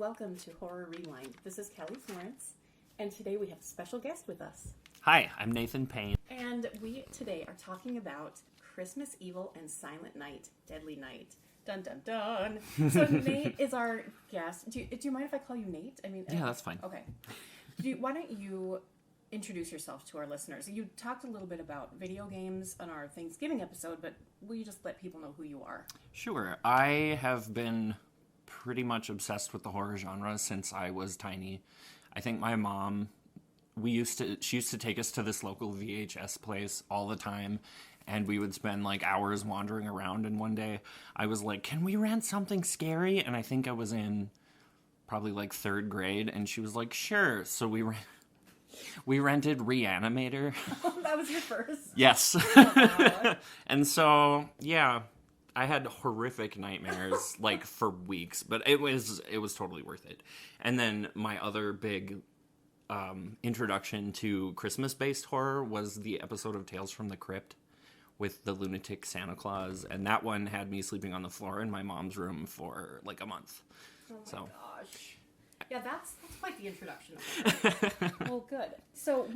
welcome to Horror Rewind. This is Kelly Florence, and today we have a special guest with us. Hi, I'm Nathan Payne. And we today are talking about Christmas Evil and Silent Night, Deadly Night. Dun dun dun. So Nate is our guest. Do you mind if I call you Nate? Yeah, that's fine. Okay. Why don't you introduce yourself to our listeners? You talked a little bit about video games on our Thanksgiving episode, but will you just let people know who you are? Sure. I have been pretty much obsessed with the horror genre since I was tiny. I think my mom, she used to take us to this local VHS place all the time, and we would spend like hours wandering around, and one day I was like, can we rent something scary? And I think I was in probably like third grade, and she was like, sure. So we rented Reanimator. Oh, that was your first? Yes. Wow. And so, yeah, I had horrific nightmares like for weeks, but it was totally worth it. And then my other big introduction to Christmas-based horror was the episode of Tales from the Crypt with the lunatic Santa Claus, and that one had me sleeping on the floor in my mom's room for like a month. Oh my So. gosh. Yeah, that's quite the introduction. Well, good. So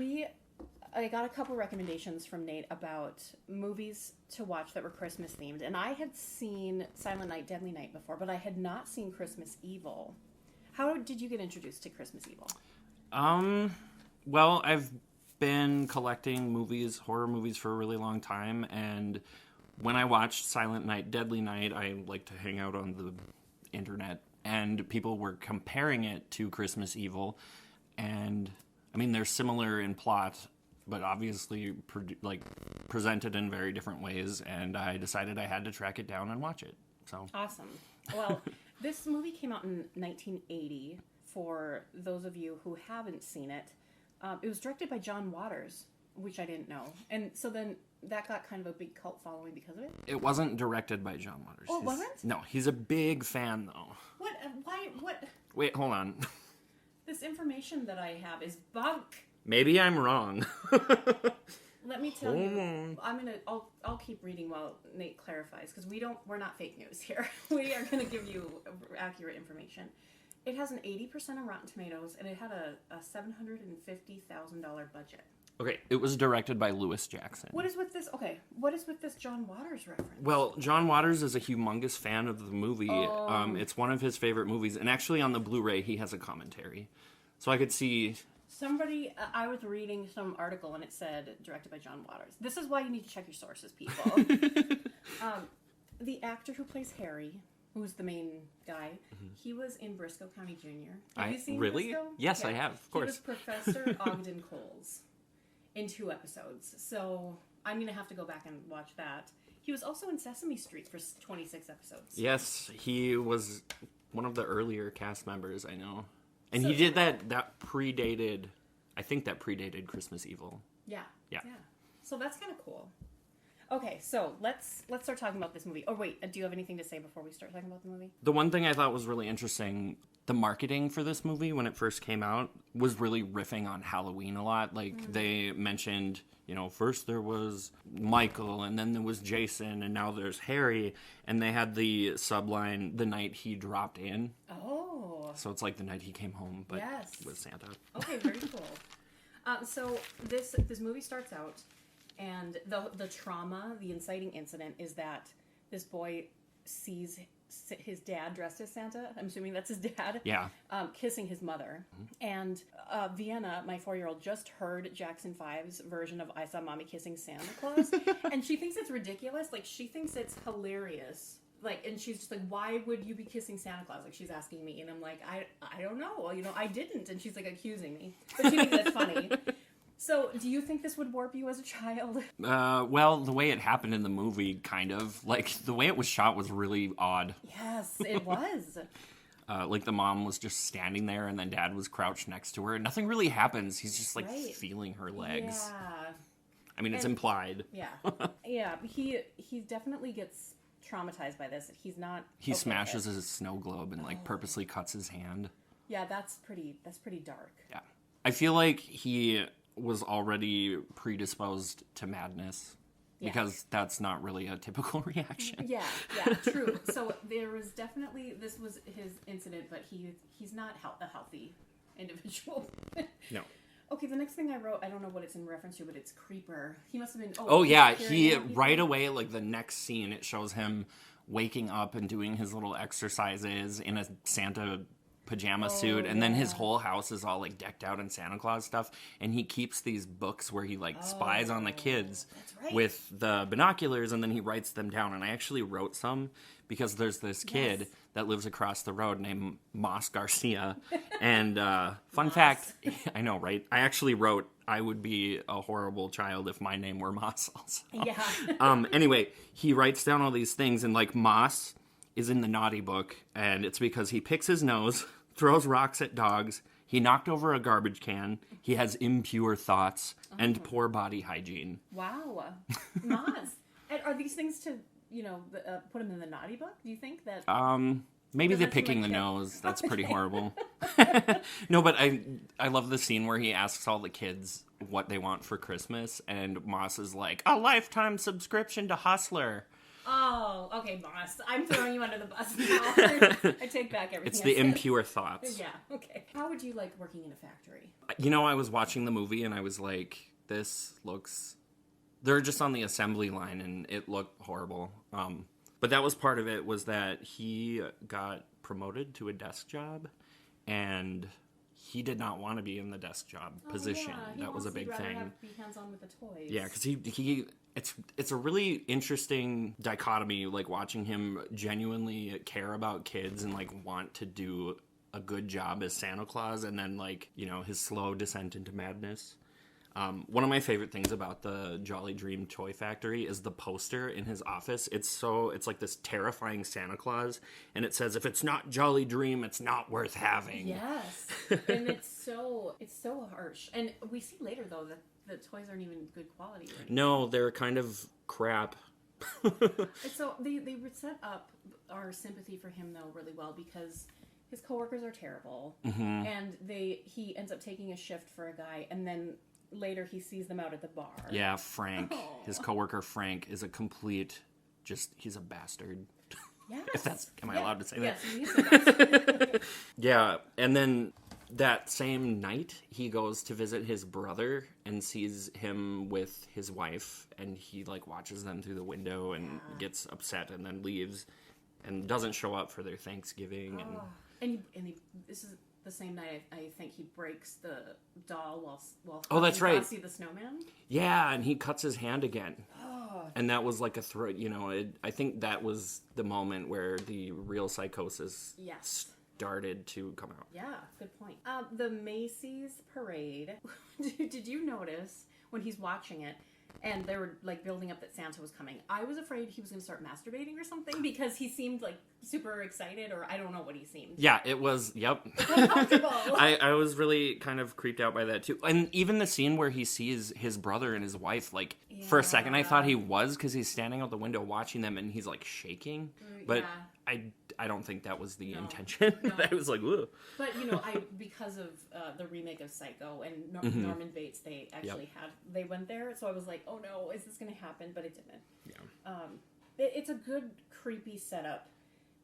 I got a couple recommendations from Nate about movies to watch that were Christmas themed, and I had seen Silent Night, Deadly Night before, but I had not seen Christmas Evil. How did you get introduced to Christmas Evil? Well, I've been collecting horror movies for a really long time, and when I watched Silent Night, Deadly Night, I like to hang out on the internet, and people were comparing it to Christmas Evil, and I mean, they're similar in plot, but obviously presented in very different ways, and I decided I had to track it down and watch it. So Awesome. Well, this movie came out in 1980. For those of you who haven't seen it, it was directed by John Waters, which I didn't know, and so then that got kind of a big cult following because of it. it wasn't directed by John Waters. Oh, it wasn't? No, he's a big fan though. What? Why? What? Wait, hold on. This information that I have is bunk. Maybe I'm wrong. Let me tell you, I'll keep reading while Nate clarifies, because we're not fake news here. We are gonna give you accurate information. It has an 80% on Rotten Tomatoes, and it had a $750,000 budget. Okay, it was directed by Lewis Jackson. What is with this? Okay, what is with this John Waters reference? Well, John Waters is a humongous fan of the movie. Oh. It's one of his favorite movies, and actually on the Blu-ray he has a commentary, so I could see. Somebody, I was reading some article and it said directed by John Waters. This is why you need to check your sources, people. The actor who plays Harry, who's the main guy, he was in Briscoe County Jr. Have you seen really? Briscoe? Yes, Yeah. I have, of course. He was Professor Ogden Coles in 2 episodes. So I'm going to have to go back and watch that. He was also in Sesame Street for 26 episodes. Yes, he was one of the earlier cast members, I know. And So- he did that predated, I think that predated Christmas Evil. Yeah. Yeah. So that's kind of cool. Okay, so let's start talking about this movie. Oh, wait, do you have anything to say before we start talking about the movie? The one thing I thought was really interesting, the marketing for this movie when it first came out was really riffing on Halloween a lot. Like, they mentioned, first there was Michael, and then there was Jason, and now there's Harry, and they had the subline, the night he dropped in. Oh. So it's like the night he came home, but Yes. with Santa. Okay, very cool. So this movie starts out, and the trauma, the inciting incident is that this boy sees his dad dressed as Santa. I'm assuming that's his dad. Yeah. Kissing his mother. And Vienna, my 4-year-old, just heard Jackson 5's version of I Saw Mommy Kissing Santa Claus. And she thinks it's ridiculous. Like, she thinks it's hilarious. Like, and she's just like, why would you be kissing Santa Claus? Like, she's asking me. And I'm like, I don't know. Well, I didn't. And she's like accusing me. But she thinks that's funny. So, do you think this would warp you as a child? Well, the way it happened in the movie, kind of. Like, the way it was shot was really odd. Yes, it was. Like, the mom was just standing there, and then Dad was crouched next to her. Nothing really happens. He's just, like, Right. feeling her legs. Yeah. I mean, it's implied. Yeah. Yeah, he definitely gets traumatized by this. He's not... He okay smashes with it. his snow globe and, like, purposely cuts his hand. Yeah, that's pretty dark. Yeah. I feel like he was already predisposed to madness. because that's not really a typical reaction. Yeah, true. So there was definitely, this was his incident, but he's not a healthy individual. No. Okay, the next thing I wrote, I don't know what it's in reference to, but it's Creeper. He must have been... Oh yeah, he right away, like the next scene, it shows him waking up and doing his little exercises in a Santa pajama suit, and then his whole house is all like decked out in Santa Claus stuff, and he keeps these books where he like spies on the kids with the binoculars, and then he writes them down. And I actually wrote some because there's this kid that lives across the road named Moss Garcia, and fun fact, I know, right? I actually wrote, I would be a horrible child if my name were Moss also. Yeah. Anyway, he writes down all these things, and like Moss is in the naughty book, and it's because he picks his nose, throws rocks at dogs, he knocked over a garbage can, he has impure thoughts, and poor body hygiene. Wow. Moss. And are these things to, put him in the naughty book? Do you think that... Maybe the picking the nose. That's pretty horrible. No, but I love the scene where he asks all the kids what they want for Christmas, and Moss is like, a lifetime subscription to Hustler. Oh, okay, Moss. I'm throwing you under the bus now. I take back everything. It's the impure thoughts. Yeah, okay. How would you like working in a factory? I was watching the movie and I was like, this looks... They're just on the assembly line and it looked horrible. But that was part of it, was that he got promoted to a desk job and he did not want to be in the desk job position. Yeah. That was a big thing. Be hands-on with the toys. Yeah, because it's a really interesting dichotomy, like watching him genuinely care about kids and like want to do a good job as Santa Claus, and then like, his slow descent into madness. One of my favorite things about the Jolly Dream Toy Factory is the poster in his office. It's like this terrifying Santa Claus, and it says, if it's not Jolly Dream, it's not worth having. Yes. And it's so harsh. And we see later though that the toys aren't even good quality. Right? No, they're kind of crap. So they would set up our sympathy for him though really well, because his coworkers are terrible, and he ends up taking a shift for a guy, and then later he sees them out at the bar. Yeah, Frank, his coworker Frank, is a complete, he's a bastard. Yes. Am I allowed to say that? Yes, he's a bastard. Yeah, and then that same night, he goes to visit his brother and sees him with his wife, and he like watches them through the window and gets upset and then leaves and doesn't show up for their Thanksgiving. And this is the same night I think he breaks the doll while that's right, Frosty the Snowman. Yeah, and he cuts his hand again. And that was like a throat. I think that was the moment where the real psychosis started to come out. Yeah, good point. The Macy's parade. Did you notice when he's watching it and they were like building up that Santa was coming? I was afraid he was going to start masturbating or something, because he seemed like super excited, or I don't know what he seemed. Yeah, it was. Yep. Uncomfortable. I was really kind of creeped out by that too. And even the scene where he sees his brother and his wife, like for a second I thought he was, because he's standing out the window watching them and he's like shaking. But I don't think that was the intention. No. I was like, ugh. But because of the remake of Psycho and Norman Bates, they actually they went there. So I was like, oh no, is this going to happen? But it didn't. Yeah. It's a good creepy setup.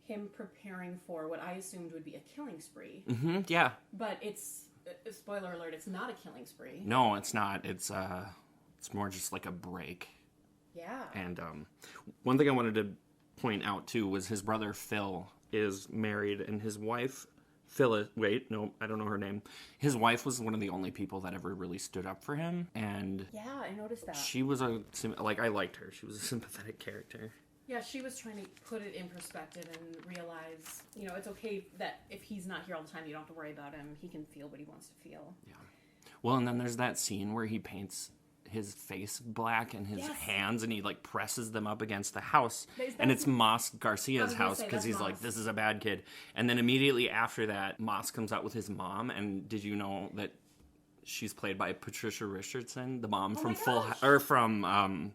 Him preparing for what I assumed would be a killing spree. Mm-hmm, yeah. But it's, spoiler alert, it's not a killing spree. No, it's not. It's more just like a break. Yeah. And one thing I wanted to point out too was his brother Phil is married, and his wife Phyllis, I don't know her name. His wife was one of the only people that ever really stood up for him, and yeah, I noticed that. She was I liked her. She was a sympathetic character. Yeah, she was trying to put it in perspective and realize, it's okay that if he's not here all the time, you don't have to worry about him. He can feel what he wants to feel. Yeah. Well, and then there's that scene where he paints his face black and his hands, and he like presses them up against the house, and it's Moss Garcia's house, because he's like, this is a bad kid. And then immediately after that, Moss comes out with his mom, and did you know that she's played by Patricia Richardson, the mom from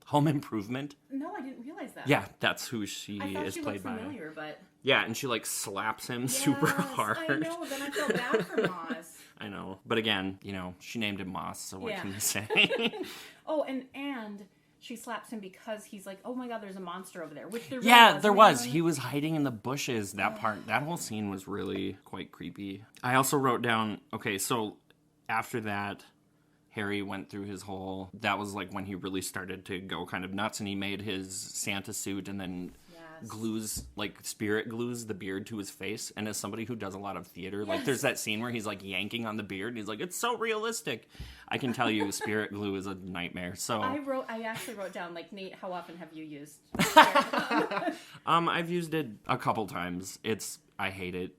Home Improvement? No, I didn't realize that. Yeah, that's who she is played by. Familiar, but yeah, and she like slaps him super hard. I know. Then I feel bad for Moss. I know, but again, she named him Moss, so what can you say? Oh, and she slaps him because he's like, oh my god, there's a monster over there. Which there there was. He was hiding in the bushes. That whole scene was really quite creepy. I also wrote down, okay, so after that, Harry went through his whole, that was like when he really started to go kind of nuts, and he made his Santa suit and then spirit glues the beard to his face. And as somebody who does a lot of theater, like there's that scene where he's like yanking on the beard and he's like, it's so realistic. I can tell you spirit glue is a nightmare. So I actually wrote down, like, Nate, how often have you used I've used it a couple times. I hate it.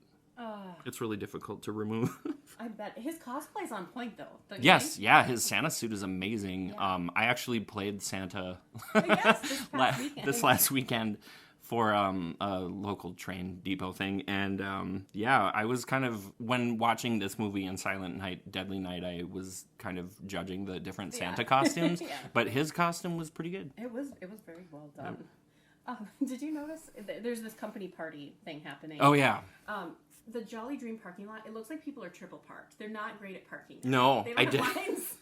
It's really difficult to remove. I bet. His cosplay's on point, though. Yes, yeah, his Santa suit is amazing. Yeah. I actually played Santa this last weekend for a local train depot thing. And I was kind of, when watching this movie in Silent Night, Deadly Night, I was kind of judging the different Santa costumes. But his costume was pretty good. It was very well done. Did you notice there's this company party thing happening? Oh, yeah. The Jolly Dream parking lot, it looks like people are triple parked. They're not great at parking. No, they don't have lines.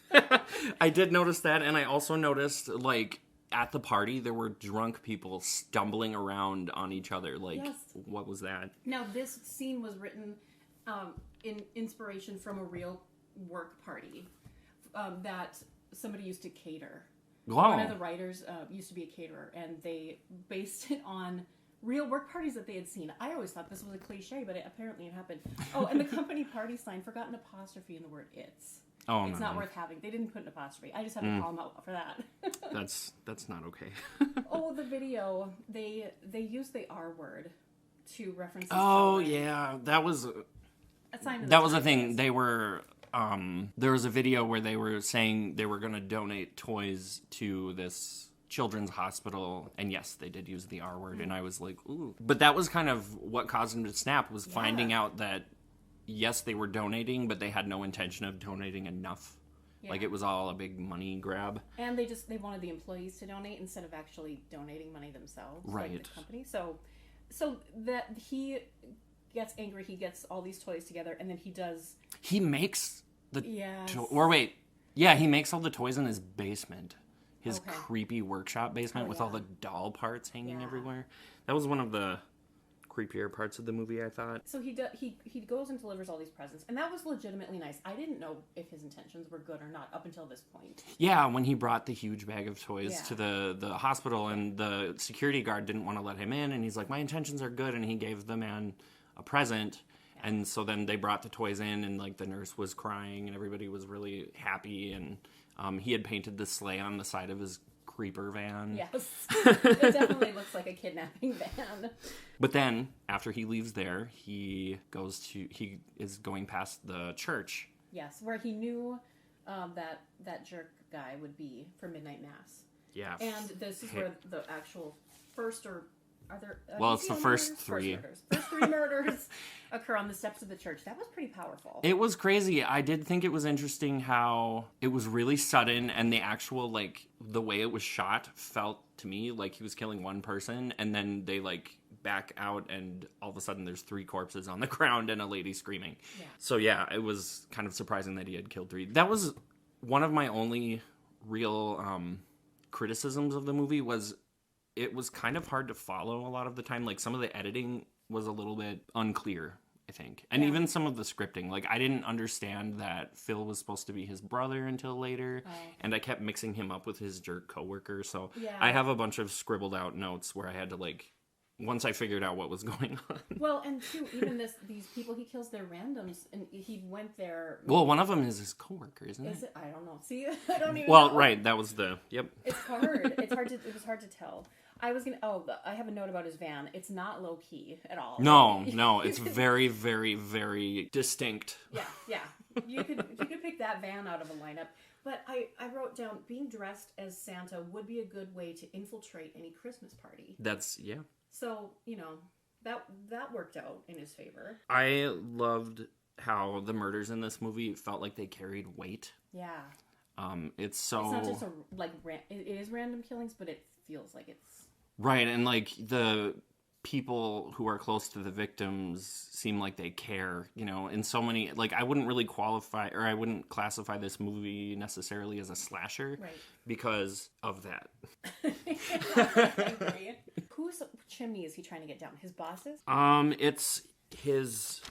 I did notice that, and I also noticed, like, at the party, there were drunk people stumbling around on each other. Like, What was that? Now, this scene was written in inspiration from a real work party that somebody used to cater. Wow. One of the writers used to be a caterer, and they based it on real work parties that they had seen. I always thought this was a cliche, but apparently it happened. Oh, and the company party sign forgot an apostrophe in the word "it's." Oh, it's not worth having. They didn't put an apostrophe. I just had to call them out for that. That's not okay. Oh, the video, they used the R word to reference. Oh yeah, that was a thing. They were there was a video where they were saying they were going to donate toys to this children's hospital, and yes, they did use the R word, and I was like, ooh. But that was kind of what caused him to snap, was finding out that yes, they were donating, but they had no intention of donating enough. Yeah. Like, it was all a big money grab. And they wanted the employees to donate instead of actually donating money themselves. Right. Like the company. So that he gets angry, he gets all these toys together, and then he makes the... Yes. He makes all the toys in his basement. His creepy workshop basement with all the doll parts hanging everywhere. That was one of the creepier parts of the movie, I thought. So he goes and delivers all these presents, and that was legitimately nice. I didn't know if his intentions were good or not up until this point. Yeah, when he brought the huge bag of toys to the hospital, and the security guard didn't want to let him in, and he's like, my intentions are good, and he gave the man a present. And so then they brought the toys in, and like the nurse was crying, and everybody was really happy, and he had painted the sleigh on the side of his creeper van. Yes. It definitely looks like a kidnapping van. But then, after he leaves there, he is going past the church. Yes, where he knew that jerk guy would be for Midnight Mass. Yeah. And this is where the actual first, or are there... it's the first three. First three murders occur on the steps of the church. That was pretty powerful. It was crazy. I did think it was interesting how it was really sudden, and the actual, like, the way it was shot felt to me like he was killing one person, and then they, like, back out, and all of a sudden there's 3 corpses on the ground and a lady screaming. Yeah. So, yeah, it was kind of surprising that he had killed 3. That was one of my only real criticisms of the movie, was it was kind of hard to follow a lot of the time. Like, some of the editing was a little bit unclear, I think. And even some of the scripting. Like, I didn't understand that Phil was supposed to be his brother until later. Oh. And I kept mixing him up with his jerk coworker. So I have a bunch of scribbled out notes where I had to, like, once I figured out what was going on. Well, and too, even these people he kills, they're randoms, and he went there. Well, one of them is his coworker, isn't it? Is it? I don't know. See, I don't even know. Right, that was the, yep. It's hard. It was hard to tell. I have a note about his van. It's not low key at all. No, it's very, very, very distinct. Yeah. You could pick that van out of a lineup. But I wrote down, being dressed as Santa would be a good way to infiltrate any Christmas party. Yeah. So, that worked out in his favor. I loved how the murders in this movie felt like they carried weight. Yeah. It's not just it is random killings, but it feels like it's... Right, and like the people who are close to the victims seem like they care, you know, in so many, like, I wouldn't really qualify, or I wouldn't classify this movie necessarily as a slasher because of that. I agree. Whose chimney is he trying to get down? His boss's? It's his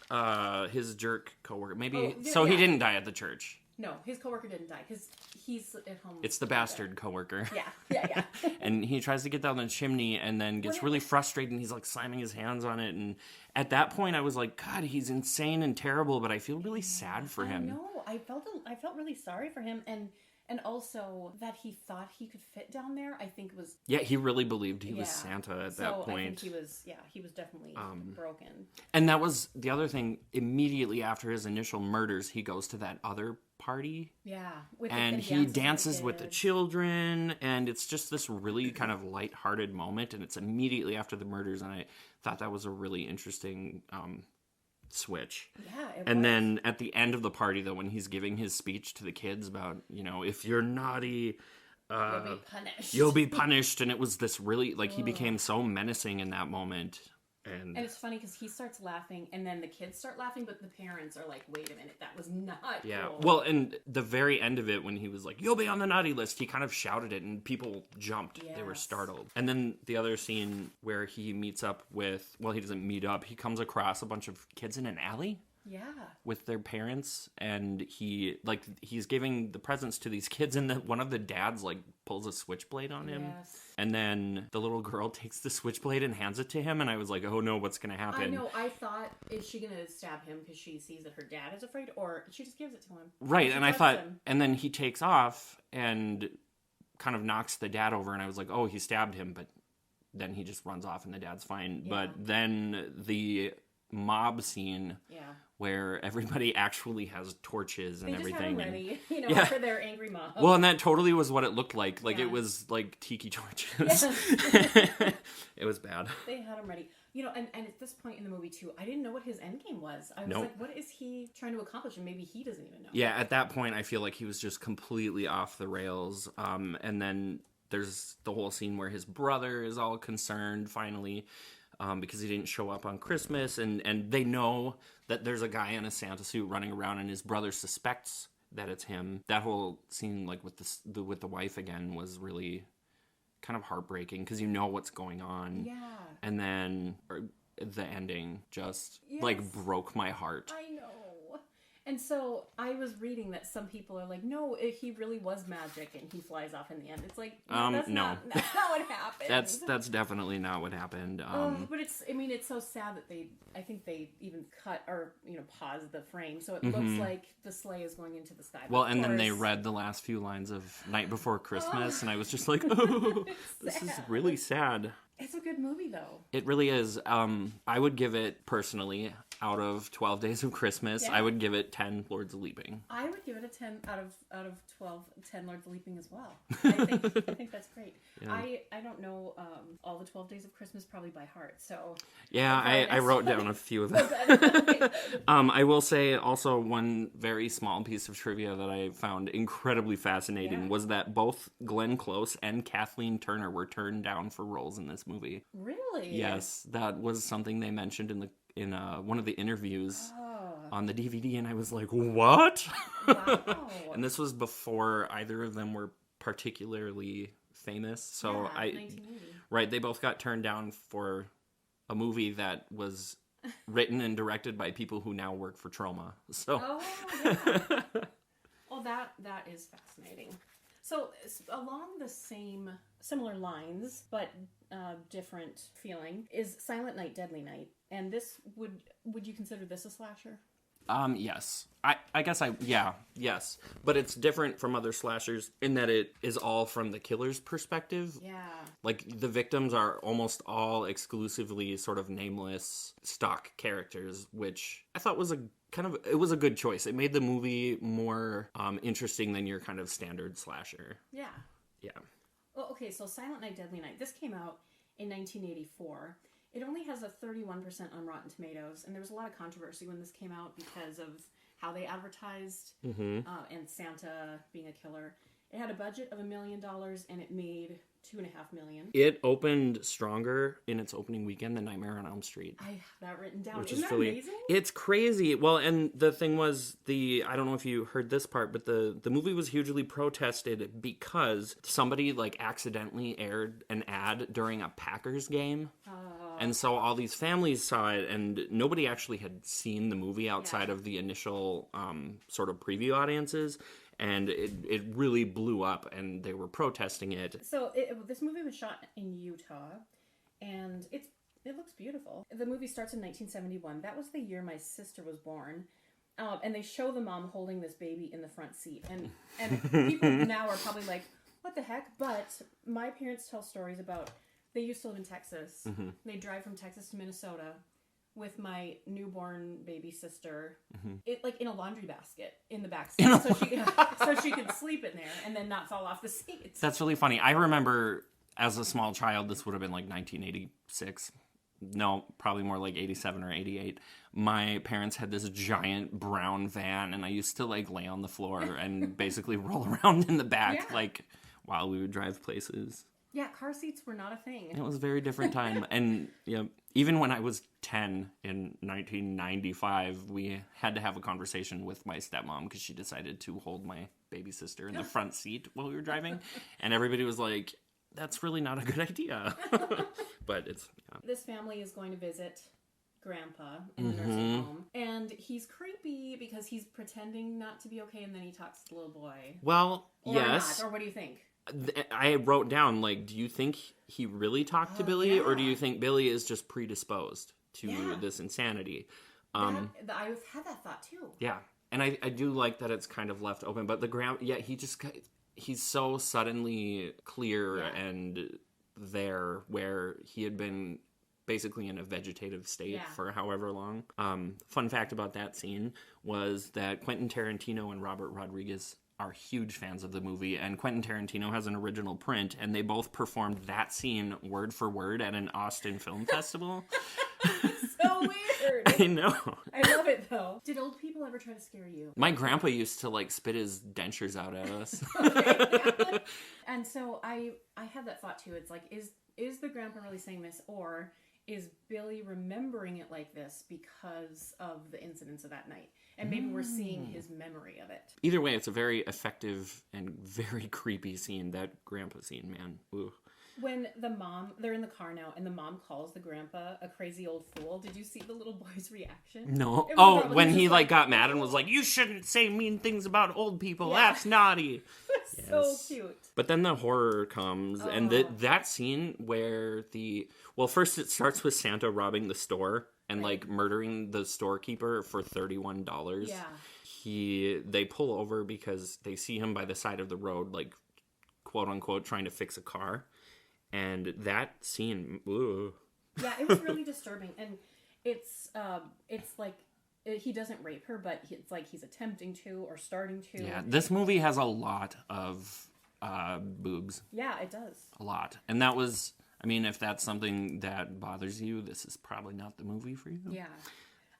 jerk coworker. Maybe, he didn't die at the church. No, his coworker didn't die because he's at home. It's the bastard coworker. Yeah. And he tries to get down the chimney and then gets really frustrated and he's like slamming his hands on it. And at that point I was like, God, he's insane and terrible, but I feel really sad for him. No, I felt really sorry for him, and also that he thought he could fit down there, I think was... Yeah, he really believed he was Santa at that point. I think he was definitely broken. And that was the other thing. Immediately after his initial murders, he goes to that other party. Yeah. And he dances with the children, and it's just this really kind of lighthearted moment, and it's immediately after the murders, and I thought that was a really interesting switch. Yeah, and then at the end of the party, though, when he's giving his speech to the kids about, you know, if you're naughty, you'll be punished. And it was this really, like, he became so menacing in that moment. And it's funny because he starts laughing, and then the kids start laughing, but the parents are like, wait a minute, that was not cool. Well, and the very end of it, when he was like, you'll be on the naughty list, he kind of shouted it, and people jumped. Yes. They were startled. And then the other scene where he meets up with, well, he doesn't meet up, he comes across a bunch of kids in an alley. Yeah. With their parents, and he's giving the presents to these kids, and one of the dads like pulls a switchblade on him. Yes. And then the little girl takes the switchblade and hands it to him, and I was like, oh no, what's gonna happen? I know, I thought, is she gonna stab him because she sees that her dad is afraid, or she just gives it to him? Right, and I thought, and then he takes off and kind of knocks the dad over, and I was like, oh, he stabbed him, but then he just runs off and the dad's fine. Yeah. But then the mob scene where everybody actually has torches and everything. They just had them ready, for their angry mob. Well, and that totally was what it looked like. Like, it was like tiki torches. Yes. It was bad. They had them ready. And at this point in the movie, too, I didn't know what his end game was. I was like, what is he trying to accomplish? And maybe he doesn't even know. Yeah, at that point, I feel like he was just completely off the rails. And then there's the whole scene where his brother is all concerned, finally, because he didn't show up on Christmas, and they know that there's a guy in a Santa suit running around, and his brother suspects that it's him. That whole scene, like with the wife again, was really kind of heartbreaking because you know what's going on. Yeah. And then the ending just like broke my heart. I know. And so I was reading that some people are like, no, he really was magic and he flies off in the end. It's like, that's not what happened. That's definitely not what happened. But it's so sad that I think they even cut or, pause the frame. So it looks like the sleigh is going into the sky. Well, and then they read the last few lines of Night Before Christmas, and I was just like, oh, this is really sad. It's a good movie, though. It really is. I would give it, personally, out of 12 Days of Christmas, I would give it 10 Lords of Leaping. I would give it a 10 out of 12, 10 Lords of Leaping as well. I think that's great. Yeah. I don't know all the 12 Days of Christmas probably by heart, so... Yeah, I wrote down a few of them. I will say also one very small piece of trivia that I found incredibly fascinating was that both Glenn Close and Kathleen Turner were turned down for roles in this movie. Really? Yes, that was something they mentioned in one of the interviews on the DVD, and I was like, what? Wow. And this was before either of them were particularly famous, so 1980. Right, they both got turned down for a movie that was written and directed by people who now work for Troma. So well, that is fascinating. So along the similar lines, but different feeling, is Silent Night, Deadly Night. And this, would you consider this a slasher? Yes. I guess yes. But it's different from other slashers in that it is all from the killer's perspective. Yeah. Like, the victims are almost all exclusively sort of nameless stock characters, which I thought was it was a good choice. It made the movie more interesting than your kind of standard slasher. Yeah. Yeah. Well, okay, so Silent Night, Deadly Night. This came out in 1984. It only has a 31% on Rotten Tomatoes, and there was a lot of controversy when this came out because of how they advertised and Santa being a killer. It had a budget of $1 million and it made $2.5 million. It opened stronger in its opening weekend than Nightmare on Elm Street. I have that written down. Which Isn't is that really amazing? It's crazy. Well, and the thing was, I don't know if you heard this part, but the movie was hugely protested because somebody like accidentally aired an ad during a Packers game. And so all these families saw it, and nobody actually had seen the movie outside of the initial sort of preview audiences. And it really blew up, and they were protesting it. So this movie was shot in Utah, and it looks beautiful. The movie starts in 1971. That was the year my sister was born. And they show the mom holding this baby in the front seat. And people now are probably like, what the heck? But my parents tell stories about, they used to live in Texas. Mm-hmm. They drive from Texas to Minnesota with my newborn baby sister, it like in a laundry basket in the back seat, so she could sleep in there and then not fall off the seat. That's really funny. I remember as a small child, this would have been like 1986. No, probably more like 87 or 88. My parents had this giant brown van, and I used to like lay on the floor and basically roll around in the back, like while we would drive places. Yeah, car seats were not a thing. It was a very different time. And even when I was 10 in 1995, we had to have a conversation with my stepmom because she decided to hold my baby sister in the front seat while we were driving. And everybody was like, that's really not a good idea. But it's... Yeah. This family is going to visit Grandpa in the nursing home. And he's creepy because he's pretending not to be okay, and then he talks to the little boy. Well, or yes. Not, or what do you think? I wrote down, like, do you think he really talked to Billy, or do you think Billy is just predisposed to this insanity? I've had that thought, too. Yeah, and I do like that it's kind of left open, but he's so suddenly clear and there where he had been basically in a vegetative state for however long. Fun fact about that scene was that Quentin Tarantino and Robert Rodriguez are huge fans of the movie, and Quentin Tarantino has an original print, and they both performed that scene word for word at an Austin Film Festival. So weird. I know. I love it, though. Did old people ever try to scare you? My grandpa used to, like, spit his dentures out at us. Okay. And so I had that thought, too. It's like, is the grandpa really saying this, or is Billy remembering it like this because of the incidents of that night? And maybe we're seeing his memory of it. Either way, it's a very effective and very creepy scene, that grandpa scene, man. Ooh. When they're in the car now, and the mom calls the grandpa a crazy old fool. Did you see the little boy's reaction? No. When he got mad and was like, you shouldn't say mean things about old people. Yeah. That's naughty. Yes. So cute. But then the horror comes, and that scene where first it starts with Santa robbing the store and like murdering the storekeeper for $31. Yeah. They pull over because they see him by the side of the road, like, quote unquote, trying to fix a car. And that scene, ooh. Yeah, it was really disturbing. And it's like, he doesn't rape her, but it's like he's attempting to or starting to. Yeah, this movie has a lot of boobs. Yeah, it does. A lot. And that was, I mean, if that's something that bothers you, this is probably not the movie for you. Yeah.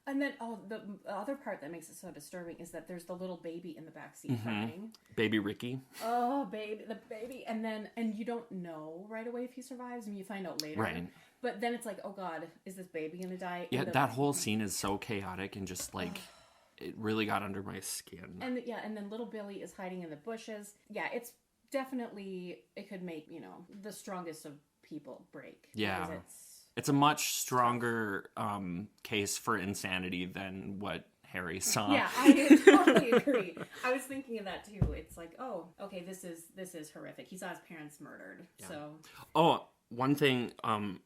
And then, the other part that makes it so disturbing is that there's the little baby in the backseat crying. Baby Ricky. Oh, the baby. And you don't know right away if he survives, and you find out later. Right. But then it's like, oh God, is this baby going to die? Yeah, that whole scene is so chaotic and just like, it really got under my skin. And then little Billy is hiding in the bushes. Yeah, it's definitely, it could make, the strongest of people break. Yeah. It's a much stronger case for insanity than what Harry saw. Yeah, I totally agree. I was thinking of that too. It's like, oh, okay, this is horrific. He saw his parents murdered. Yeah. So. Oh, one thing,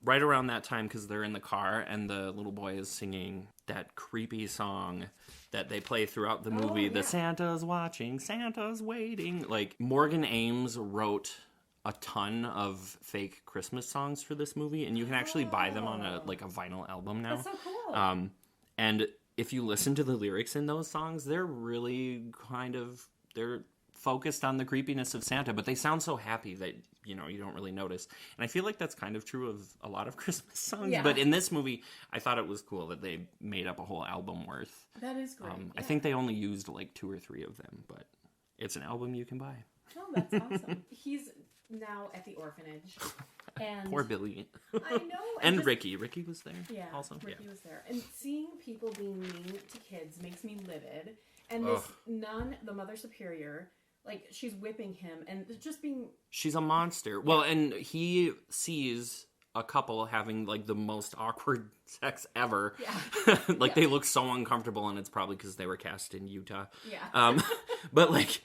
right around that time, because they're in the car and the little boy is singing that creepy song that they play throughout the movie. The Santa's watching, Santa's waiting. Like, Morgan Ames wrote a ton of fake Christmas songs for this movie, and you can actually buy them on a vinyl album now. That's so cool. And if you listen to the lyrics in those songs, they're really they're focused on the creepiness of Santa, but they sound so happy that, you don't really notice. And I feel like that's kind of true of a lot of Christmas songs. Yeah. But in this movie, I thought it was cool that they made up a whole album worth. That is great. I think they only used like 2 or 3 of them, but it's an album you can buy. Oh, that's awesome. He's now at the orphanage. And Poor Billy. I know. And Ricky. Ricky was there. Yeah, also. Ricky was there. And seeing people being mean to kids makes me livid. And this nun, the Mother Superior, like, she's whipping him and just being... She's a monster. Well, and he sees a couple having, like, the most awkward sex ever. Yeah. Like, they look so uncomfortable, and it's probably because they were cast in Utah. Yeah. But, like...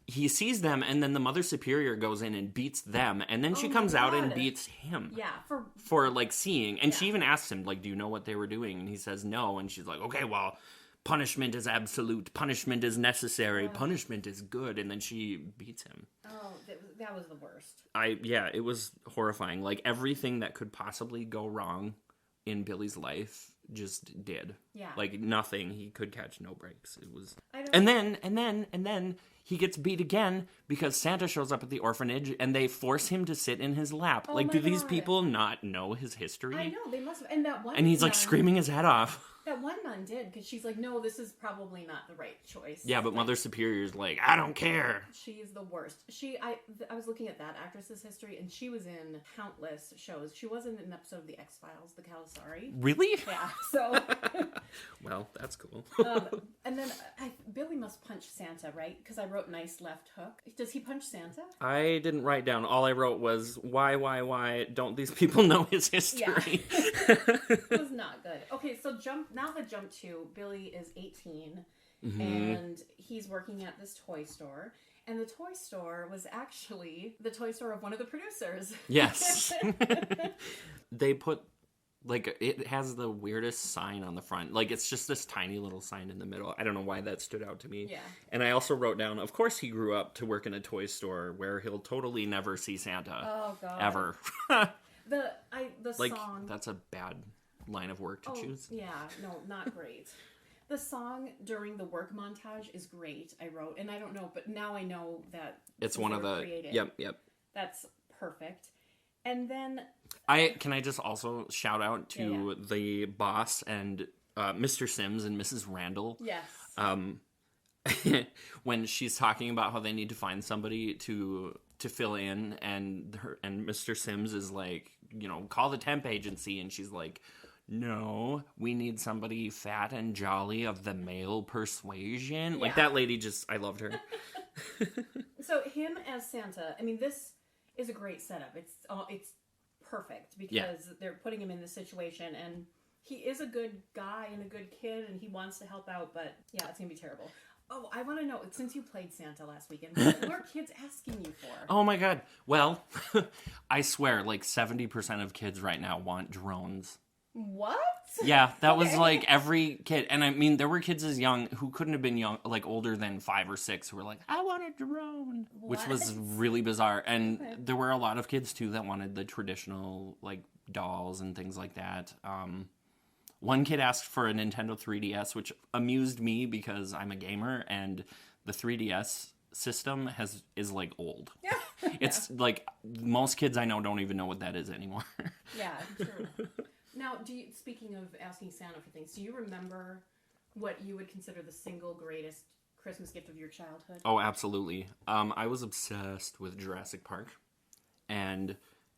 He sees them, and then the Mother Superior goes in and beats them, and then she comes out and beats him. Yeah, for like, seeing. And she even asks him, like, do you know what they were doing? And he says no, and she's like, okay, well, punishment is absolute, punishment is necessary, punishment is good, and then she beats him. Oh, that was the worst. It was horrifying. Like, everything that could possibly go wrong in Billy's life just did. Yeah. Like, nothing. He could catch no breaks. It was... And then he gets beat again because Santa shows up at the orphanage and they force him to sit in his lap. Oh, like, do these people not know his history? I know, they must have. And that one And he's, like, nun, screaming his head off. That one nun did, because she's like, no, this is probably not the right choice. Yeah, but like, Mother Superior's like, I don't care. She is the worst. I was looking at that actress's history, and she was in countless shows. She was in an episode of The X-Files, The Calasari. Really? Yeah, so... Well, that's cool. And then Billy must punch Santa, right? Because I wrote nice left hook. Does he punch Santa? I didn't write down. All I wrote was, why don't these people know his history? Yeah. It was not good. Okay, so jump to Billy is 18, and he's working at this toy store. And the toy store was actually the toy store of one of the producers. Yes. They put... Like, it has the weirdest sign on the front. Like, it's just this tiny little sign in the middle. I don't know why that stood out to me. Yeah. And I also wrote down, of course he grew up to work in a toy store where he'll totally never see Santa. Oh, God. Ever. The like, song... that's a bad line of work to choose. Yeah, no, not great. The song during the work montage is great, I wrote. And I don't know, but now I know that... It's one of the... created. Yep. That's perfect. And then... Can I just also shout out to the boss and Mr. Sims and Mrs. Randall. Yes. When she's talking about how they need to find somebody to fill in, and Mr. Sims is like, call the temp agency, and she's like, no, we need somebody fat and jolly of the male persuasion. Yeah. Like, that lady I loved her. So him as Santa, I mean, this is a great setup. It's perfect because they're putting him in this situation, and he is a good guy and a good kid, and he wants to help out, but yeah, it's gonna be terrible. Oh, I want to know, since you played Santa last weekend, what were kids asking you for? Oh my god. Well, I swear, like 70% of kids right now want drones. What? Yeah, that was like every kid. And I mean, there were kids as young who couldn't have been young, like older than 5 or 6, who were like, I want a drone. What? Which was really bizarre. And there were a lot of kids too that wanted the traditional, like, dolls and things like that. One kid asked for a Nintendo 3DS, which amused me because I'm a gamer, and the 3DS system is like old. Yeah. It's like most kids I know don't even know what that is anymore. Yeah, true. Now, speaking of asking Santa for things, do you remember what you would consider the single greatest Christmas gift of your childhood? Oh, absolutely. I was obsessed with Jurassic Park, and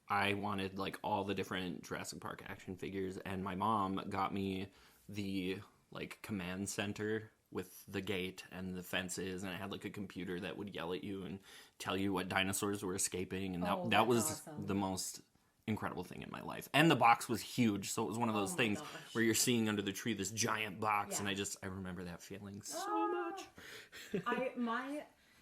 I wanted like all the different Jurassic Park action figures, and my mom got me the like command center with the gate and the fences, and it had like a computer that would yell at you and tell you what dinosaurs were escaping, and that was awesome. The most incredible thing in my life. And the box was huge, so it was one of those things where you're seeing under the tree this giant box, and I remember that feeling so much.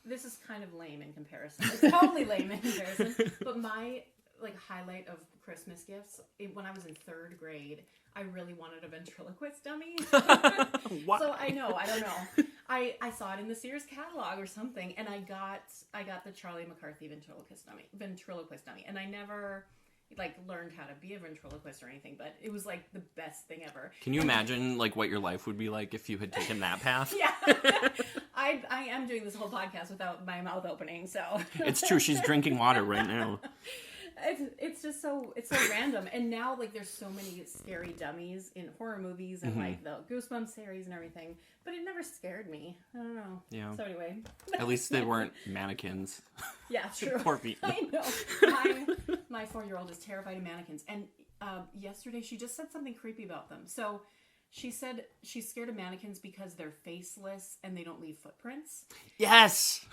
This is kind of lame in comparison. It's totally lame in comparison, but my like highlight of Christmas gifts when I was in 3rd grade, I really wanted a ventriloquist dummy. Why? So I don't know. I saw it in the Sears catalog or something, and I got the Charlie McCarthy ventriloquist dummy, and I never like learned how to be a ventriloquist or anything, but it was like the best thing ever. Can you imagine like what your life would be like if you had taken that path? Yeah. I am doing this whole podcast without my mouth opening, so. It's true, she's drinking water right now. It's just so random. And now like there's so many scary dummies in horror movies and like the Goosebumps series and everything, but it never scared me. I don't know. Yeah. So anyway, At least they weren't mannequins. yeah, true. Poor people. I know. My 4-year-old is terrified of mannequins, and yesterday she just said something creepy about them. So she said she's scared of mannequins because they're faceless and they don't leave footprints. Yes!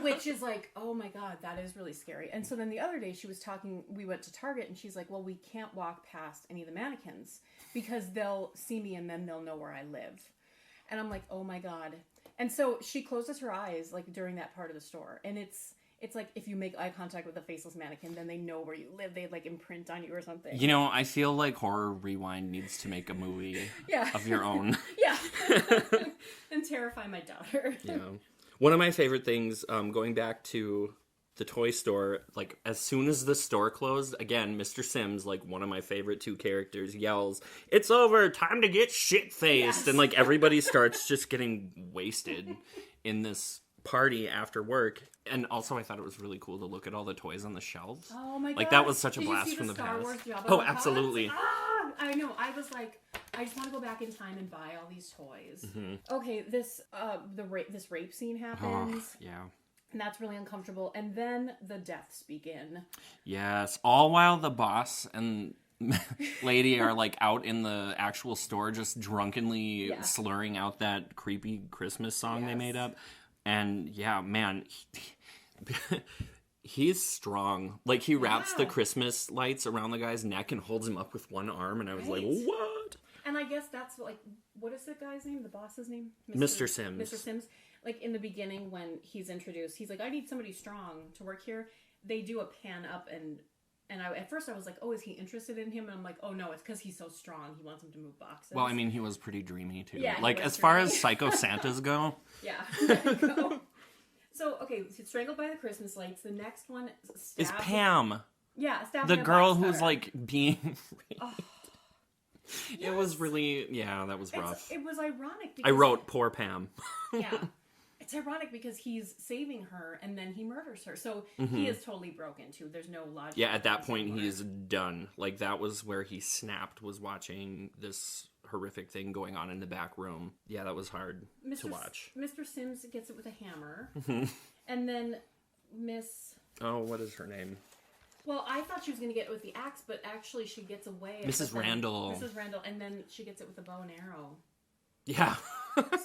Which is like, oh my God, that is really scary. And so then the other day she was talking, we went to Target and she's like, well, we can't walk past any of the mannequins because they'll see me and then they'll know where I live. And I'm like, oh my God. And so she closes her eyes like during that part of the store. And it's like if you make eye contact with a faceless mannequin, then they know where you live. They like imprint on you or something. You know, I feel like Horror Rewind needs to make a movie of your own. Yeah. And terrify my daughter. Yeah. One of my favorite things, going back to the toy store, like as soon as the store closed, again, Mr. Sims, like one of my favorite 2 characters, yells, "It's over, time to get shit-faced." Yes. And like everybody starts just getting wasted in this party after work. And also I thought it was really cool to look at all the toys on the shelves. Oh my God. Like that was such a Did blast you see from the Star past. Wars Jabba Oh, the Hutt? absolutely. Ah, I know. I was like, I just want to go back in time and buy all these toys. Mm-hmm. Okay, this this rape scene happens. Oh, yeah. And that's really uncomfortable. And then the deaths begin. Yes, all while the boss and lady are like out in the actual store just drunkenly slurring out that creepy Christmas song they made up. And yeah, man, he's strong. Like he wraps the Christmas lights around the guy's neck and holds him up with one arm. And I was like, what? And I guess that's like, what is the guy's name? The boss's name? Mr. Sims. Mr. Sims. Like in the beginning when he's introduced, he's like, I need somebody strong to work here. They do a pan up and at first I was like, oh, is he interested in him? And I'm like, oh no, it's because he's so strong. He wants him to move boxes. Well, I mean, he was pretty dreamy too. Yeah, like as far as Psycho Santas go. Yeah. So, okay, strangled by the Christmas lights. The next one is Pam. Yeah, stabbed the by a girl box who's cutter. like being Oh. It was really, that was rough. It was ironic because I wrote poor Pam. Yeah. It's ironic because he's saving her and then he murders her. So he is totally broken too. There's no logic. Yeah, at that point he is done. Like that was where he snapped, was watching this horrific thing going on in the back room. Yeah, that was hard to watch. Mr. Sims gets it with a hammer. And then Miss... Oh, what is her name? Well, I thought she was going to get it with the axe, but actually she gets away. Mrs. Randall. Mrs. Randall, and then she gets it with a bow and arrow. Yeah.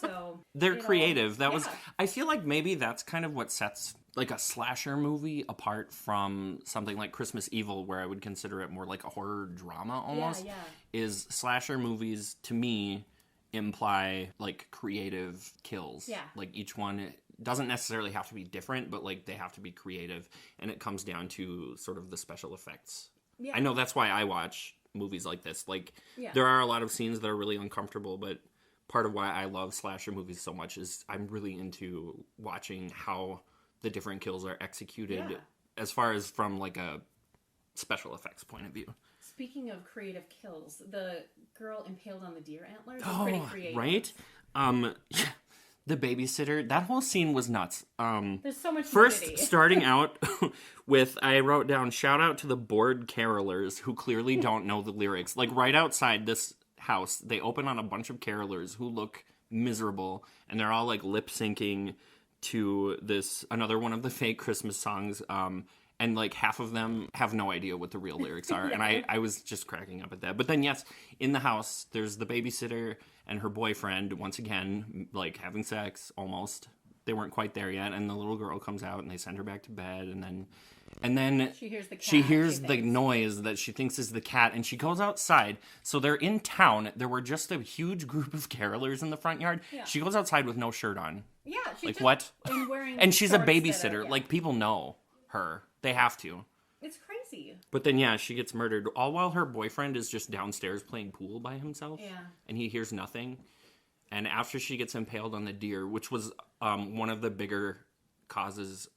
So they're creative. That was, I feel like maybe that's kind of what sets like a slasher movie apart from something like Christmas Evil, where I would consider it more like a horror drama almost. Is slasher movies to me imply like creative kills. Yeah. Like each one doesn't necessarily have to be different, but like they have to be creative, and it comes down to sort of the special effects. Yeah. I know that's why I watch movies like this. Like there are a lot of scenes that are really uncomfortable, but part of why I love slasher movies so much is I'm really into watching how the different kills are executed as far as from like a special effects point of view. Speaking of creative kills, the girl impaled on the deer antlers is pretty creative. Right? The babysitter, that whole scene was nuts. There's so much First, nudity. starting out with, I wrote down, shout out to the bored carolers who clearly don't know the lyrics. Like right outside this house, they open on a bunch of carolers who look miserable, and they're all like lip syncing to this, another one of the fake Christmas songs, and like half of them have no idea what the real lyrics are. And I was just cracking up at that. But then yes, in the house there's the babysitter and her boyfriend, once again like having sex, almost. They weren't quite there yet, and the little girl comes out and they send her back to bed, and then she hears the cat. She hears the noise that she thinks is the cat, and she goes outside. So they're in town. There were just a huge group of carolers in the front yard. Yeah. She goes outside with no shirt on. Yeah. She like, just, what? And she's a babysitter. Yeah. Like, people know her. They have to. It's crazy. But then, yeah, she gets murdered. All while her boyfriend is just downstairs playing pool by himself. Yeah. And he hears nothing. And after she gets impaled on the deer, which was one of the bigger causes...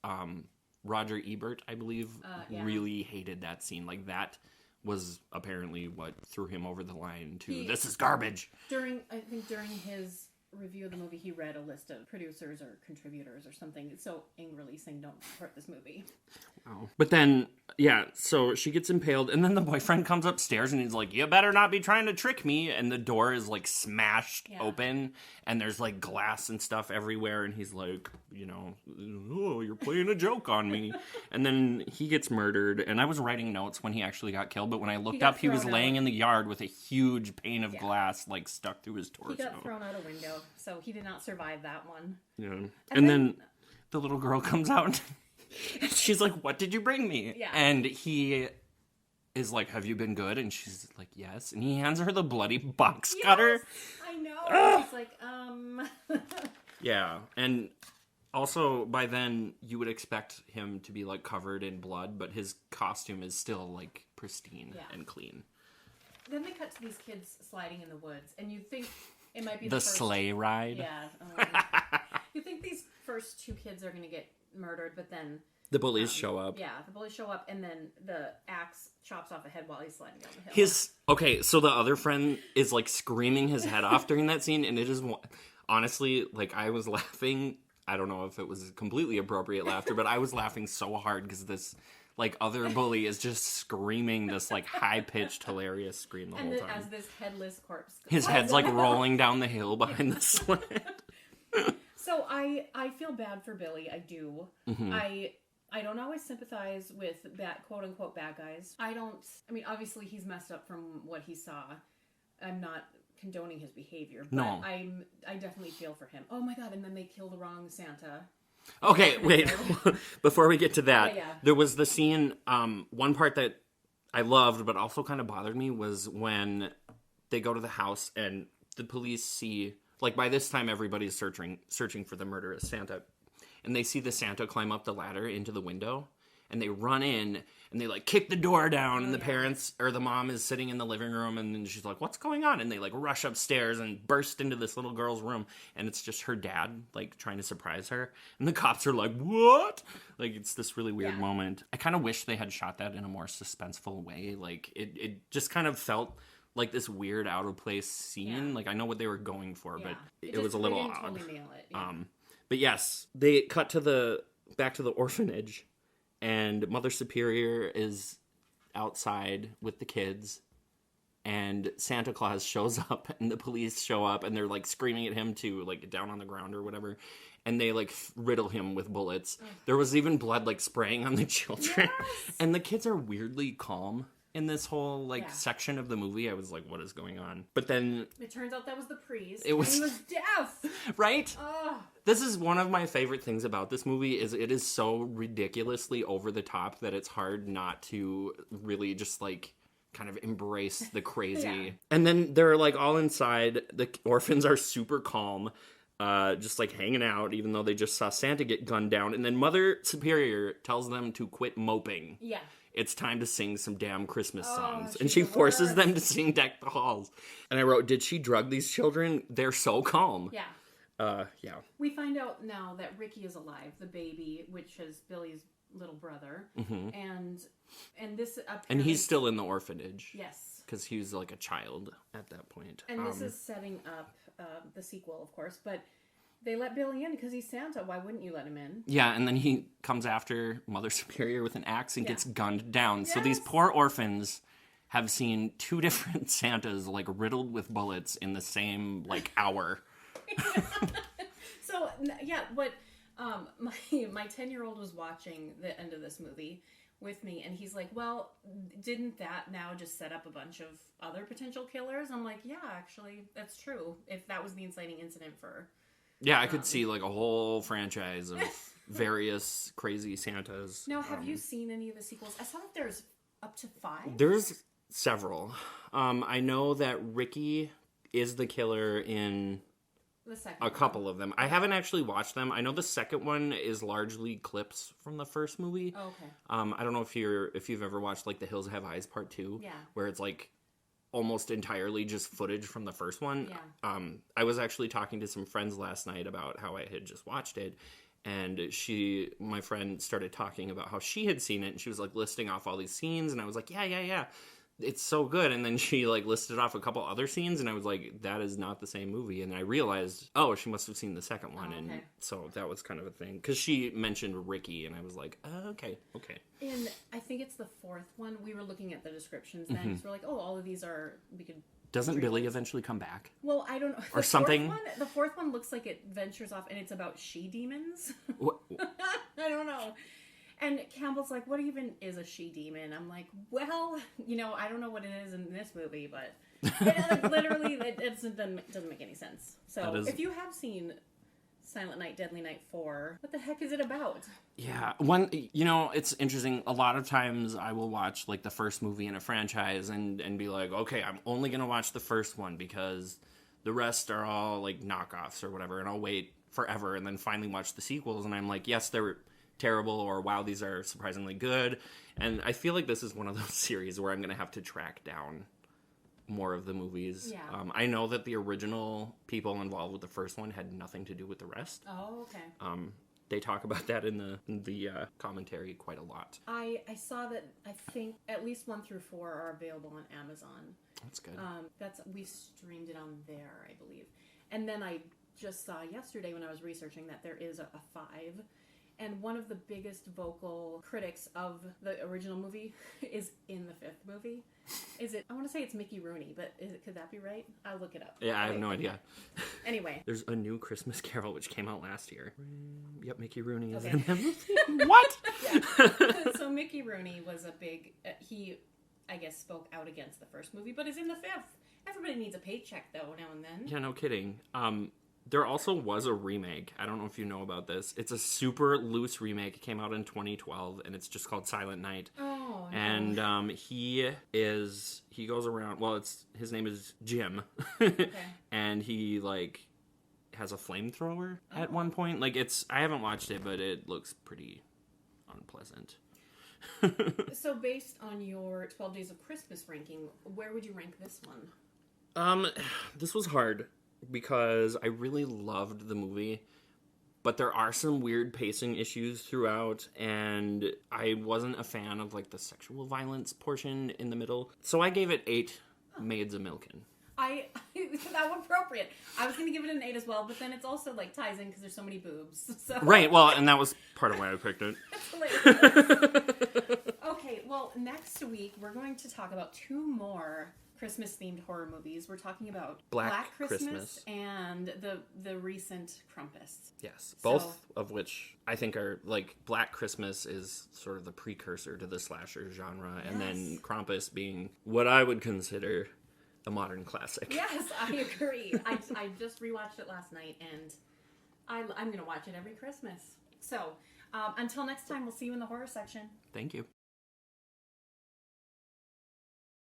Roger Ebert, I believe, really hated that scene. Like, that was apparently what threw him over the line to, this is garbage. During his review of the movie, he read a list of producers or contributors or something so angrily saying, don't support this movie. Wow. But then, Yeah, so she gets impaled, and then the boyfriend comes upstairs, and he's like, you better not be trying to trick me, and the door is, like, smashed open, and there's, like, glass and stuff everywhere, and he's like, oh, you're playing a joke on me. And then he gets murdered, and I was writing notes when he actually got killed, but when I looked up, he was laying in the yard with a huge pane of glass, like, stuck through his torso. He got thrown out a window, so he did not survive that one. Yeah. And then the little girl comes out, and she's like, what did you bring me? Yeah. And he is like, have you been good? And she's like, yes. And he hands her the bloody box cutter. I know. She's like, Yeah. And also, by then, you would expect him to be, like, covered in blood, but his costume is still, like, pristine and clean. Then they cut to these kids sliding in the woods, and you think it might be the first... sleigh ride. Yeah. You think these first two kids are going to get murdered, but then... The bullies show up. Yeah, the bullies show up, and then the axe chops off a head while he's sliding down the hill. Okay, so the other friend is, like, screaming his head off during that scene, and it is... Honestly, like, I was laughing... I don't know if it was completely appropriate laughter, but I was laughing so hard because this, like, other bully is just screaming this, like, high-pitched, hilarious scream the whole time. As this headless corpse... His head's, like, rolling down the hill behind the sled. So I feel bad for Billy. I do. Mm-hmm. I don't always sympathize with quote-unquote bad guys. I mean, obviously, he's messed up from what he saw. I'm not condoning his behavior, but no. I definitely feel for him. Oh my god, and then they kill the wrong Santa. Okay, wait. Before we get to that, yeah. There was the scene, one part that I loved but also kind of bothered me was when they go to the house and the police see, like, by this time everybody's searching for the murderous Santa, and they see the Santa climb up the ladder into the window, and they run in, and they, like, kick the door down, and the parents, or the mom is sitting in the living room, and then she's like, what's going on? And they, like, rush upstairs and burst into this little girl's room, and it's just her dad, like, trying to surprise her, and the cops are like, what? Like, it's this really weird moment. I kind of wish they had shot that in a more suspenseful way. Like, it just kind of felt like this weird out-of-place scene. Like, I know what they were going for, but it was a little odd. Totally nail it. Yeah. But yes, they cut to back to the orphanage, and Mother Superior is outside with the kids, and Santa Claus shows up, and the police show up, and they're, like, screaming at him to, like, get down on the ground or whatever, and they, like, riddle him with bullets. There was even blood, like, spraying on the children. Yes! And the kids are weirdly calm in this whole, like, section of the movie. I was like, what is going on? But then... It turns out that was the priest. And he was deaf! Right? This is one of my favorite things about this movie, is it is so ridiculously over the top that it's hard not to really just, like, kind of embrace the crazy. And then they're, like, all inside. The orphans are super calm, just, like, hanging out, even though they just saw Santa get gunned down. And then Mother Superior tells them to quit moping. Yeah. It's time to sing some damn Christmas songs. And she forces them to sing Deck the Halls. And I wrote, did she drug these children? They're so calm. Yeah. Yeah. We find out now that Ricky is alive, the baby, which is Billy's little brother. Mm-hmm. And this and he's still in the orphanage. Yes. Because he was, like, a child at that point. And this is setting up the sequel, of course, but... They let Billy in because he's Santa. Why wouldn't you let him in? Yeah, and then he comes after Mother Superior with an axe and gets gunned down. Yes. So these poor orphans have seen two different Santas, like, riddled with bullets in the same, like, hour. So, yeah, what my 10-year-old was watching the end of this movie with me, and he's like, well, didn't that now just set up a bunch of other potential killers? I'm like, yeah, actually, that's true. If that was the inciting incident for... Yeah, I could see, like, a whole franchise of various crazy Santas. Now, have you seen any of the sequels? I saw that there's up to 5. There's several. I know that Ricky is the killer in a couple of them. I haven't actually watched them. I know the second one is largely clips from the first movie. Oh, okay. I don't know if you've ever watched, like, The Hills Have Eyes Part 2. Yeah. Where it's, like, almost entirely just footage from the first one. Yeah. I was actually talking to some friends last night about how I had just watched it, and my friend started talking about how she had seen it, and she was, like, listing off all these scenes, and I was like, yeah. it's so good. And then she like listed off a couple other scenes, and I was like, that is not the same movie. And I realized, oh, she must have seen the second one. Oh, and okay. so that was kind of a thing, because she mentioned Ricky, and I was like, okay. And I think it's the fourth one. We were looking at the descriptions then, because we're like, oh, all of these are, we could... Doesn't Billy eventually come back? Well, I don't know. Or something? The fourth one looks like it ventures off, and it's about she-demons. What? I don't know. And Campbell's like, what even is a she-demon? I'm like, well, I don't know what it is in this movie, but literally, it doesn't make any sense. So, if you have seen Silent Night, Deadly Night 4, what the heck is it about? Yeah, it's interesting. A lot of times I will watch like the first movie in a franchise and be like, okay, I'm only going to watch the first one because the rest are all like knockoffs or whatever, and I'll wait forever and then finally watch the sequels, and I'm like, yes, they're terrible, or wow, these are surprisingly good. And I feel like this is one of those series where I'm going to have to track down more of the movies. Yeah. I know that the original people involved with the first one had nothing to do with the rest. Oh, okay. They talk about that in the commentary quite a lot. I saw that. I think at least 1 through 4 are available on Amazon. That's good. We streamed it on there, I believe. And then I just saw yesterday when I was researching that there is a 5. And one of the biggest vocal critics of the original movie is in the 5th movie. I want to say it's Mickey Rooney, but could that be right? I'll look it up. Yeah, I have no idea. Anyway. There's a new Christmas Carol which came out last year. Yep, Mickey Rooney is Okay. in them. What? Yeah. So Mickey Rooney was a big... he, I guess, spoke out against the first movie, but is in the 5th. Everybody needs a paycheck, though, now and then. Yeah, no kidding. There also was a remake. I don't know if you know about this. It's a super loose remake. It came out in 2012, and it's just called Silent Night. Oh, no. And he goes around. Well, his name is Jim, Okay. and he like has a flamethrower at one point. Like I haven't watched it, but it looks pretty unpleasant. So, based on your 12 Days of Christmas ranking, where would you rank this one? This was hard, because I really loved the movie, but there are some weird pacing issues throughout, and I wasn't a fan of like the sexual violence portion in the middle. So I gave it 8 maids a milkin'. That was appropriate. I was going to give it an 8 as well, but then it's also like ties in because there's so many boobs. So. Right, well, and that was part of why I picked it. That's hilarious. Okay, well, next week we're going to talk about 2 more Christmas-themed horror movies. We're talking about Black Christmas and the recent Krampus. Yes, both of which I think are, like, Black Christmas is sort of the precursor to the slasher genre, and then Krampus being what I would consider a modern classic. Yes, I agree. I just rewatched it last night, and I'm going to watch it every Christmas. So, until next time, we'll see you in the horror section. Thank you.